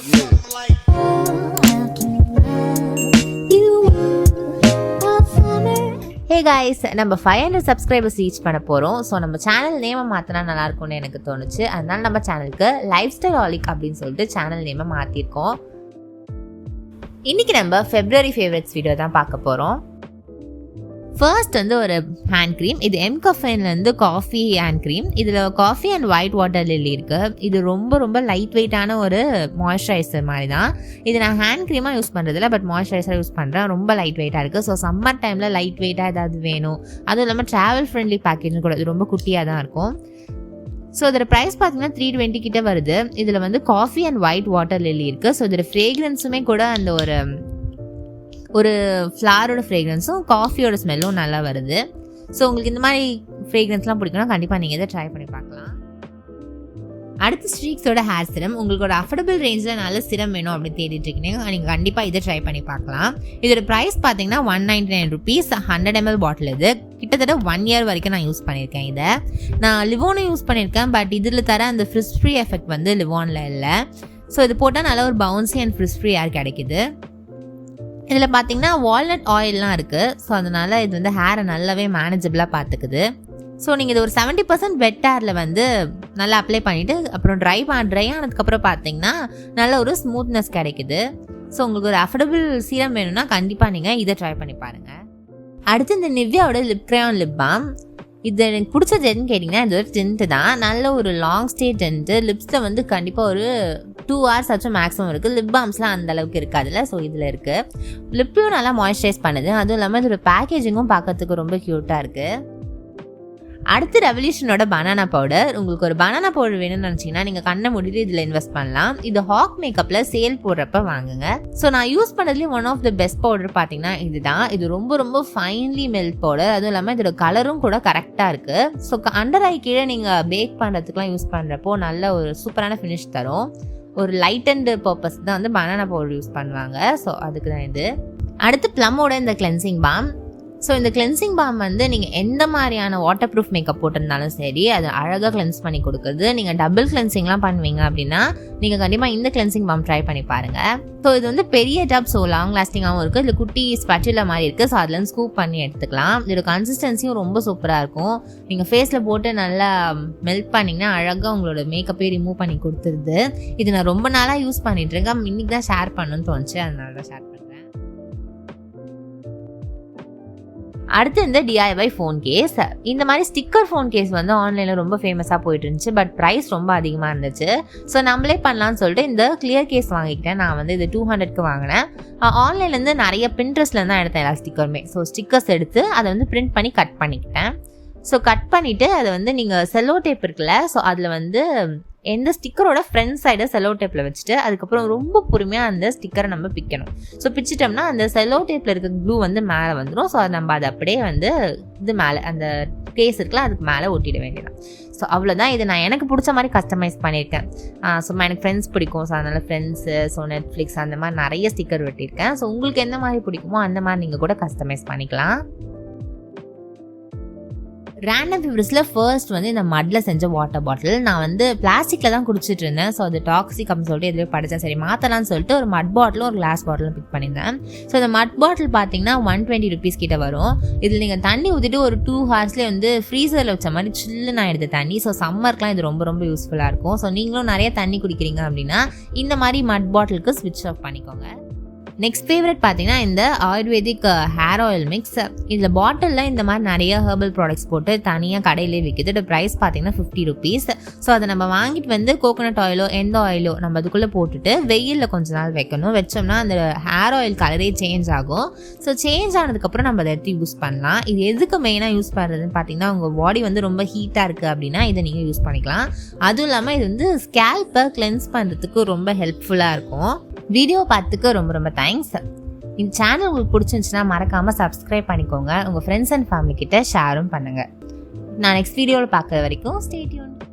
Yeah. Hey guys, நம்ம 500 subscribers reach பண்ண போகிறோம். ஸோ நம்ம சேனல் நேமை மாற்றினா நல்லாயிருக்கும்னு எனக்கு தோணுச்சு. அதனால நம்ம சேனலுக்கு லைஃப்ஸ்டைல்ஹாலிக் அப்படின்னு சொல்லிட்டு சேனல் நேமை மாற்றிருக்கோம். இன்றைக்கி நம்ம ஃபெப்ரவரி ஃபேவரட்ஸ் வீடியோ தான் பார்க்க போகிறோம். ஃபர்ஸ்ட் வந்து ஒரு ஹேண்ட் க்ரீம். இது எம்கஃபைன்லேருந்து காஃபி ஹேண்ட் க்ரீம். இதில் coffee and white water lily இருக்குது. இது ரொம்ப ரொம்ப லைட் வெயிட்டான ஒரு மாய்ஸ்சரைசர் மாதிரி தான். இது நான் ஹேண்ட் க்ரீமாக யூஸ் பண்ணுறதில்ல, பட் மாய்ஸ்சரைசர் யூஸ் பண்ணுறேன். ரொம்ப லைட் வெயிட்டாக இருக்குது. ஸோ சம்மர் டைமில் லைட் வெயிட்டாக ஏதாவது வேணும். அதுவும் இல்லாமல் ட்ராவல் ஃப்ரெண்ட்லி பேக்கேஜும் கூட. இது ரொம்ப குட்டியாக தான் இருக்கும். ஸோ இதோட ப்ரைஸ் பார்த்தீங்கன்னா 320 கிட்ட வருது. இதில் வந்து coffee and white water lily இருக்குது. ஸோ இதோட ஃப்ரேக்ரன்ஸுமே கூட அந்த ஒரு ஃப்ளாரோட ஃப்ரேக்ரன்ஸும் காஃபியோட ஸ்மெல்லும் நல்லா வருது. ஸோ உங்களுக்கு இந்த மாதிரி ஃப்ரேக்ரன்ஸ்லாம் பிடிக்கும்னா கண்டிப்பாக நீங்கள் இதை ட்ரை பண்ணி பார்க்கலாம். அடுத்து ஸ்ட்ரீக்ஸோட ஹேர் சிரம். உங்களுக்கு ஒரு அஃபோர்டபுள் ரேஞ்சில் நல்ல சிரம் வேணும் அப்படின்னு தேடிட்டு இருக்கீங்க, நீங்கள் கண்டிப்பாக இதை ட்ரை பண்ணி பார்க்கலாம். இதோட ப்ரைஸ் பார்த்தீங்கன்னா 199 ருபீஸ். 100 ml பாட்டில். இது கிட்டத்தட்ட 1 year வரைக்கும் நான் யூஸ் பண்ணியிருக்கேன். இதை நான் லிவோனும் யூஸ் பண்ணியிருக்கேன், பட் இதில் தர அந்த ஃப்ரிஸ் ஃப்ரீ எஃபெக்ட் வந்து லிவோனில் இல்லை. ஸோ இது போட்டால் நல்லா ஒரு பவுன்சி அண்ட் ஃப்ரிஸ் ஃப்ரீ ஏர் கிடைக்குது. இதில் பார்த்தீங்கன்னா வால்நட் ஆயில்லாம் இருக்குது. ஸோ அதனால் இது வந்து ஹேரை நல்லாவே மேனேஜபிளாக பார்த்துக்குது. ஸோ நீங்கள் இது ஒரு 70% வெட் ஹேரில் வந்து நல்லா அப்ளை பண்ணிவிட்டு அப்புறம் ட்ரை ஆனதுக்கப்புறம் பார்த்தீங்கன்னா நல்ல ஒரு ஸ்மூத்னஸ் கிடைக்குது. ஸோ உங்களுக்கு ஒரு அஃபோர்டபுள் சீரம் வேணும்னா கண்டிப்பாக நீங்கள் இதை ட்ரை பண்ணி பாருங்கள். அடுத்து இந்த நிவ்யாவோட லிப் கிரையான் லிப் பாம். இது எனக்கு பிடிச்ச ஜென்னு கேட்டிங்கன்னா இது ஒரு டென்ட்டு தான். நல்ல ஒரு லாங் ஸ்டே டென்ட்டு. லிப்ஸில் வந்து கண்டிப்பாக ஒரு 2 hours ஆச்சும் மேக்ஸிமம் இருக்குது. லிப் பாம்ஸ்லாம் அந்த அளவுக்கு இருக்காதுல்ல. ஸோ இதில் இருக்குது. லிப்பையும் நல்லா மாய்ஸ்சரைஸ் பண்ணுது. அதுவும் இல்லாமல் இதோட பேக்கேஜிங்கும் பார்க்கறதுக்கு ரொம்ப க்யூட்டாக இருக்குது. அடுத்து ரெவல்யூஷனோட பனானா பவுடர். உங்களுக்கு ஒரு பனானா பவுடர் வேணும்னு நினச்சிங்கன்னா நீங்கள் கண்ணை மூடிட்டு இதில் இன்வெஸ்ட் பண்ணலாம். இது ஹாக் மேக்கப்பில் சேல் போடுறப்ப வாங்குங்க. ஸோ நான் யூஸ் பண்ணதுலேயும் one of the best powder பார்த்தீங்கன்னா இதுதான். இது ரொம்ப ரொம்ப ஃபைன்லி மெல்ட் பவுடர். அதுவும் இல்லாமல் இதோட கலரும் கூட கரெக்டாக இருக்குது. ஸோ அண்டர் ஐ கீழே நீங்கள் பேக் பண்ணுறதுக்குலாம் யூஸ் பண்ணுறப்போ நல்ல ஒரு சூப்பரான ஃபினிஷ் தரும். ஒரு லைட் அண்ட் பர்பஸ் தான் வந்து பனானா பவுடர் யூஸ் பண்ணுவாங்க. ஸோ அதுக்கு தான் இது. அடுத்து ப்ளம்மோட இந்த கிளென்சிங் பாம். ஸோ இந்த கிளென்சிங் பாம் வந்து நீங்கள் எந்த மாதிரியான வாட்டர் ப்ரூஃப் மேக்கப் போட்டிருந்தாலும் சரி அது அழகாக கிளென்ஸ் பண்ணி கொடுக்குது. நீங்கள் டபுள் கிளென்சிங்லாம் பண்ணுவீங்க அப்படின்னா நீங்கள் கண்டிப்பாக இந்த கிளென்சிங் பாம் ட்ரை பண்ணி பாருங்கள். ஸோ இது வந்து பெரிய டப், ஸோ லாங் லாஸ்டிங்காகவும் இருக்குது. இதில் குட்டி ஸ்பேச்சுலா மாதிரி இருக்குது. ஸோ அதுலேருந்து ஸ்கூப் பண்ணி எடுத்துக்கலாம். இதோட கன்சிஸ்டன்சியும் ரொம்ப சூப்பராக இருக்கும். நீங்கள் ஃபேஸில் போட்டு நல்லா மெல்ட் பண்ணிங்கன்னா அழகாக உங்களோட மேக்கப்பே ரிமூவ் பண்ணி கொடுத்துருது. இது நான் ரொம்ப நாளாக யூஸ் பண்ணிட்டு இருக்கேன். இன்னைக்கு தான் ஷேர் பண்ணணும்னு தோணுச்சு, அதனால தான் ஷேர் பண்ணுறேன். அடுத்து இந்த DIY ஃபோன் கேஸ். இந்த மாதிரி ஸ்டிக்கர் ஃபோன் கேஸ் வந்து ஆன்லைனில் ரொம்ப ஃபேமஸாக போயிட்டு இருந்துச்சு, பட் ப்ரைஸ் ரொம்ப அதிகமாக இருந்துச்சு. ஸோ நம்மளே பண்ணலான்னு சொல்லிட்டு இந்த கிளியர் கேஸ் வாங்கிக்கிட்டேன். நான் வந்து இது 200க்கு வாங்கினேன். ஆன்லைன்லேருந்து நிறைய பிரிண்டர்ஸ்லேருந்து தான் எடுத்தேன் எல்லா ஸ்டிக்கருமே. ஸோ ஸ்டிக்கர்ஸ் எடுத்து அதை வந்து பிரிண்ட் பண்ணி கட் பண்ணிக்கிட்டேன். ஸோ கட் பண்ணிவிட்டு அதை வந்து நீங்கள் செல்லோ டேப் இருக்குல்ல, ஸோ அதில் வந்து எந்த ஸ்டிக்கரோட ஃப்ரண்ட் சைடை செல்லோ டேப்பில் வச்சுட்டு அதுக்கப்புறம் ரொம்ப பொறுமையாக அந்த ஸ்டிக்கரை நம்ம பிக்கணும். ஸோ பிச்சிட்டோம்னா அந்த செல்லோ டேப்பில் இருக்க க்ளூ வந்து மேலே வந்துடும். ஸோ நம்ம அதை அப்படியே வந்து இது மேலே அந்த கேஸ் இருக்குல்ல அதுக்கு மேலே ஒட்டிட வேண்டியதான். ஸோ அவ்வளோதான். இது நான் எனக்கு பிடிச்ச மாதிரி கஸ்டமைஸ் பண்ணியிருக்கேன். சும்மா எனக்கு ஃப்ரெண்ட்ஸ் பிடிக்கும். ஸோ அதனால் ஃப்ரெண்ட்ஸு, ஸோ நெட்ஃப்ளிக்ஸ் அந்த மாதிரி நிறைய ஸ்டிக்கர் ஒட்டியிருக்கேன். ஸோ உங்களுக்கு எந்த மாதிரி பிடிக்குமோ அந்த மாதிரி நீங்கள் கூட கஸ்டமைஸ் பண்ணிக்கலாம். ரேண்டம் ஃபேவரட்ஸில் ஃபர்ஸ்ட் வந்து இந்த மட்டில் செஞ்ச வாட்டர் பாட்டில். நான் வந்து பிளாஸ்டிக்கில் தான் குடிச்சிட்டு இருந்தேன். ஸோ அது டாக்ஸிக் அப்படின்னு சொல்லிட்டு எதுவும் படித்தேன். சரி மாற்றலாம்னு சொல்லிட்டு ஒரு மட் பாட்டிலும் ஒரு கிளாஸ் பாட்டிலும் பிக் பண்ணியிருந்தேன். ஸோ இந்த மட் பாட்டில் பார்த்தீங்கன்னா 120 ருபீஸ் கிட்ட வரும். இதில் நீங்கள் தண்ணி ஊற்றிட்டு ஒரு 2 hours வந்து ஃப்ரீசரில் வச்ச மாதிரி சில்லு நான் எடுத்த தண்ணி. ஸோ சம்மருக்குலாம் இது ரொம்ப ரொம்ப யூஸ்ஃபுல்லாக இருக்கும். ஸோ நீங்களும் நிறைய தண்ணி குடிக்கிறீங்க அப்படின்னா இந்த மாதிரி மட் பாட்டிலுக்கு ஸ்விட்ச் ஆஃப் பண்ணிக்கோங்க. நெக்ஸ்ட் ஃபேவரட் பார்த்தீங்கன்னா இந்த ஆயுர்வேதிக் ஹேர் ஆயில் மிக்ஸ். இதில் பாட்டிலில் இந்த மாதிரி நிறைய ஹெர்பல் ப்ராடக்ட்ஸ் போட்டு தனியாக கடையிலே விற்கிது. இதோட ப்ரைஸ் பார்த்தீங்கன்னா 50 ருபீஸ். ஸோ அதை நம்ம வாங்கிட்டு வந்து கோகோனட் ஆயிலோ எந்த ஆயிலோ நம்ம அதுக்குள்ளே போட்டுட்டு வெயிலில் கொஞ்ச நாள் வைக்கணும். வச்சோம்னா அந்த ஹேர் ஆயில் கலரே சேஞ்ச் ஆகும். ஸோ சேஞ்ச் ஆனதுக்கப்புறம் நம்ம அதை எடுத்து யூஸ் பண்ணலாம். இது எதுக்கு மெயினாக யூஸ் பண்ணுறதுன்னு பார்த்தீங்கன்னா உங்கள் பாடி வந்து ரொம்ப ஹீட்டாக இருக்குது அப்படின்னா இதை நீங்கள் யூஸ் பண்ணிக்கலாம். அதுவும் இல்லாமல் இது வந்து ஸ்கேல்பை கிளென்ஸ் பண்ணுறதுக்கு ரொம்ப ஹெல்ப்ஃபுல்லாக இருக்கும். வீடியோ பார்த்துக்கு ரொம்ப ரொம்ப தேங்க்ஸ். இந்த சேனல் உங்களுக்கு பிடிச்சிருந்துச்சுன்னா மறக்காமல் சப்ஸ்கிரைப் பண்ணிக்கோங்க. உங்கள் ஃப்ரெண்ட்ஸ் அண்ட் ஃபேமிலி கிட்ட ஷேரும் பண்ணுங்கள். நான் நெக்ஸ்ட் வீடியோவில் பார்க்குற வரைக்கும் ஸ்டே டியூன்ட்.